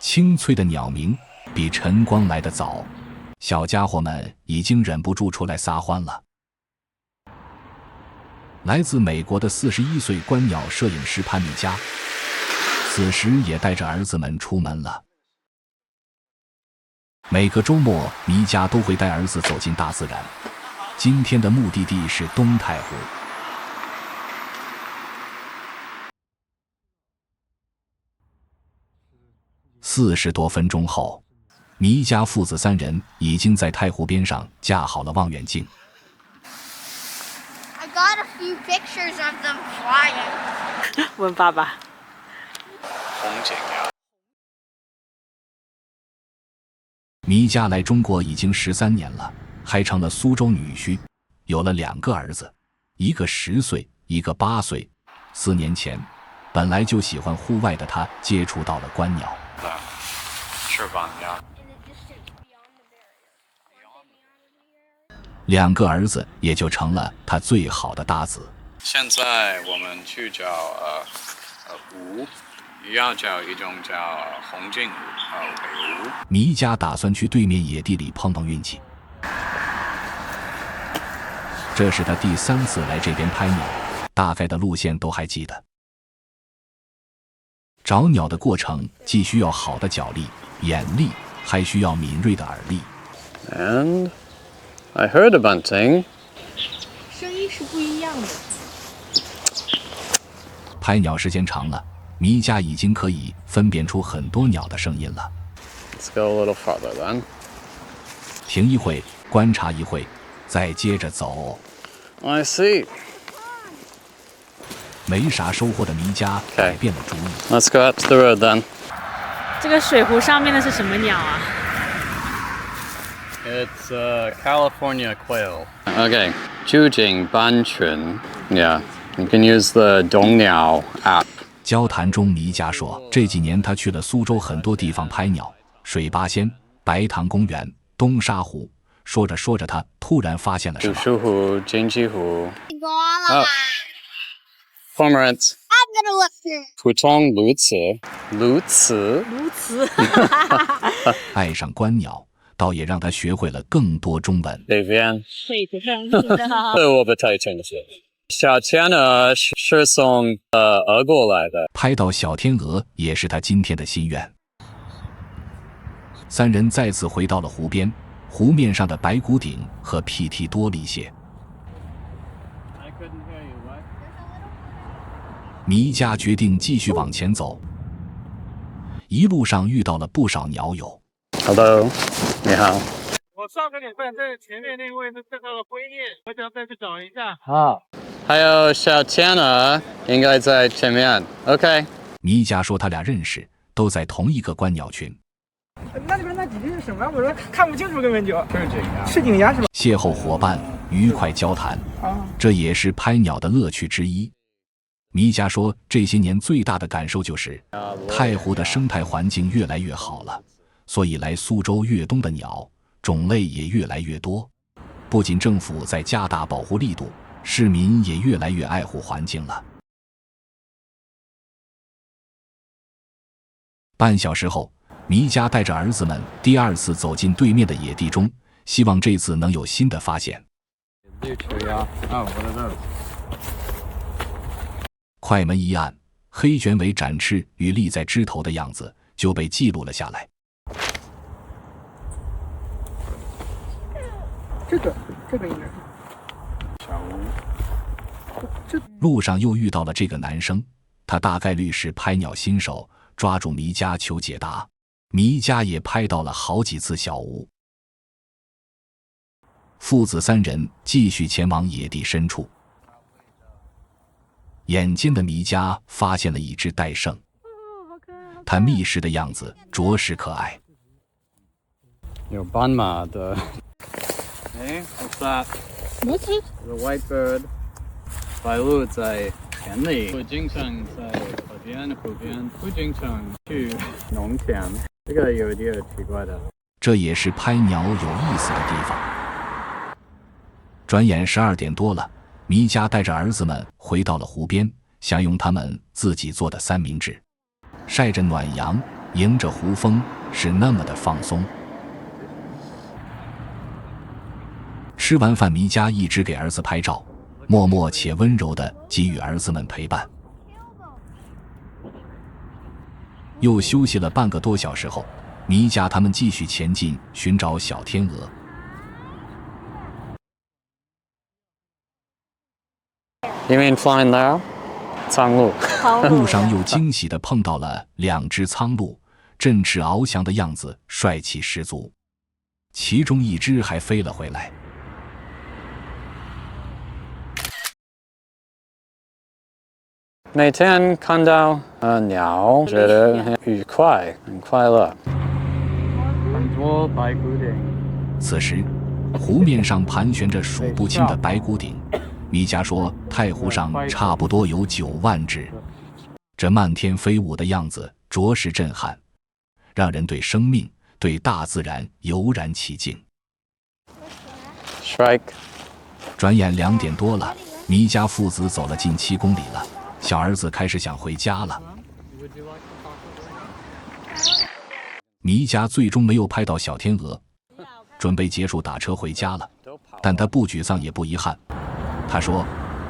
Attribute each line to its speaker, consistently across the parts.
Speaker 1: 清脆的鸟鸣比晨光来得早，小家伙们已经忍不住出来撒欢了。来自美国的41岁观鸟摄影师潘米加，此时也带着儿子们出门了。每个周末，米加都会带儿子走进大自然。今天的目的地是东太湖。40多分钟后，米加父子3人已经在太湖边上架好了望远镜。
Speaker 2: I got a few pictures of them flying.
Speaker 3: 问爸爸。
Speaker 4: 风景呀。
Speaker 1: 米加来中国已经13年了，还成了苏州女婿，有了2个儿子，一个10岁，一个8岁。4年前，本来就喜欢户外的他接触到了观鸟。
Speaker 4: 翅膀呀。
Speaker 1: 2个儿子也就成了他最好的搭子。
Speaker 4: 现在我们去找湖，要找一种叫红颈尾湖。
Speaker 1: 米加打算去对面野地里碰碰运气。这是他第3次来这边拍鸟，大概的路线都还记得。找鸟的过程既需要好的脚力、眼力，还需要敏锐的耳力。
Speaker 4: And I heard a bunting.
Speaker 3: 声音是不一样的。
Speaker 1: 拍鸟时间长了，米加已经可以分辨出很多鸟的声音了。
Speaker 4: Let's go a little farther then.
Speaker 1: 停一会，观察一会，再接着走。
Speaker 4: I see.
Speaker 1: 没啥收获的米加改变了主意。
Speaker 4: Let's go up to the road then.
Speaker 3: 这个水壶上面的是什么鸟啊？
Speaker 4: It's California quail. Okay. 究竟斑群 Yeah. You can use the 冬鸟 app.
Speaker 1: 交谈中，米加说，这几年他去了苏州很多地方拍鸟，水八仙、白塘公园、东沙湖。说着说着，他突然发现了什么。
Speaker 4: 读书湖、金鸡湖。
Speaker 2: Oh.
Speaker 4: Cormorants.
Speaker 2: I'm gonna listen.
Speaker 4: 普通鸬鹚。鸬鹚。
Speaker 3: 鸬鹚。
Speaker 1: 爱上观鸟，倒也让他学会了更多中文。
Speaker 4: 北边。
Speaker 3: 水上是的。
Speaker 4: 我不太清楚。小天鹅是从俄国来的。
Speaker 1: 拍到小天鹅也是他今天的心愿。3人再次回到了湖边，湖面上的白骨顶和屁蹄多了一些。米加决定继续往前走，一路上遇到了不少鸟友。
Speaker 4: Hello， 你好。
Speaker 5: 我上个礼拜在前面那个位置看到了灰雁，我想再去找一下。
Speaker 4: 好。还有小天鹅应该在前面。OK。
Speaker 1: 米加说他俩认识，都在同一个观鸟群。
Speaker 5: 那里边那几只是什么？我说看不清楚，根本就。
Speaker 4: 赤颈鸭。
Speaker 5: 赤颈鸭是吧？
Speaker 1: 邂逅伙伴，愉快交谈，这也是拍鸟的乐趣之一。米加说，这些年最大的感受就是太湖的生态环境越来越好了，所以来苏州越冬的鸟种类也越来越多。不仅政府在加大保护力度，市民也越来越爱护环境了。半小时后，米加带着儿子们第2次走进对面的野地中，希望这次能有新的发现。
Speaker 4: 绿翅鸭。
Speaker 1: 快门一按，黑卷尾展翅与立在枝头的样子就被记录了下来。
Speaker 5: 这个应该是
Speaker 4: 小屋。
Speaker 1: 路上又遇到了这个男生，他大概率是拍鸟新手，抓住米加求解答。米加也拍到了好几次小屋。父子3人继续前往野地深处。眼尖的米加发现了一只戴胜，它觅食的样子着实可爱。
Speaker 4: 有斑马的。Hey, what's that?
Speaker 2: What's it?
Speaker 4: The white bird. 白鹭在田里。我经常在河边、湖边，不经常去农田。这个有点奇怪的。
Speaker 1: 这也是拍鸟有意思的地方。转眼12点多了，米加带着儿子们回到了湖边，享用他们自己做的三明治。晒着暖阳，迎着湖风，是那么的放松。吃完饭，弥迦一直给儿子拍照，默默且温柔地给予儿子们陪伴。又休息了半个多小时后，弥迦他们继续前进，寻找小天鹅。
Speaker 4: You mean flying there? 苍鹭。
Speaker 1: 路上又惊喜地碰到了2只苍鹭，振翅翱翔的样子帅气十足，其中一只还飞了回来。
Speaker 4: 每天看到鸟，觉得很愉快，很快乐。很多白骨顶。
Speaker 1: 此时，湖面上盘旋着数不清的白骨顶。弥迦说，太湖上差不多有9万只。这漫天飞舞的样子着实震撼，让人对生命、对大自然油然起敬。
Speaker 4: Strike。
Speaker 1: 转眼2点多了，弥迦父子走了近7公里了。小儿子开始想回家了。弥迦最终没有拍到小天鹅，准备结束打车回家了。但他不沮丧也不遗憾。他说，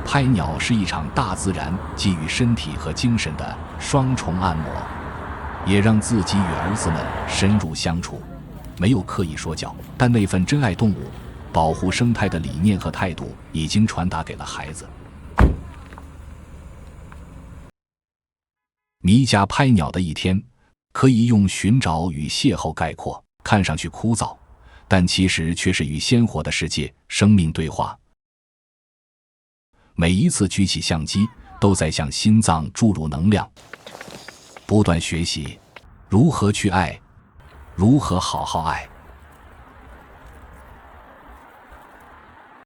Speaker 1: 拍鸟是一场大自然给予身体和精神的双重按摩，也让自己与儿子们深入相处。没有刻意说教，但那份珍爱动物、保护生态的理念和态度已经传达给了孩子。弥迦拍鸟的一天，可以用寻找与邂逅概括，看上去枯燥，但其实却是与鲜活的世界、生命对话。每一次举起相机，都在向心脏注入能量，不断学习如何去爱，如何好好爱。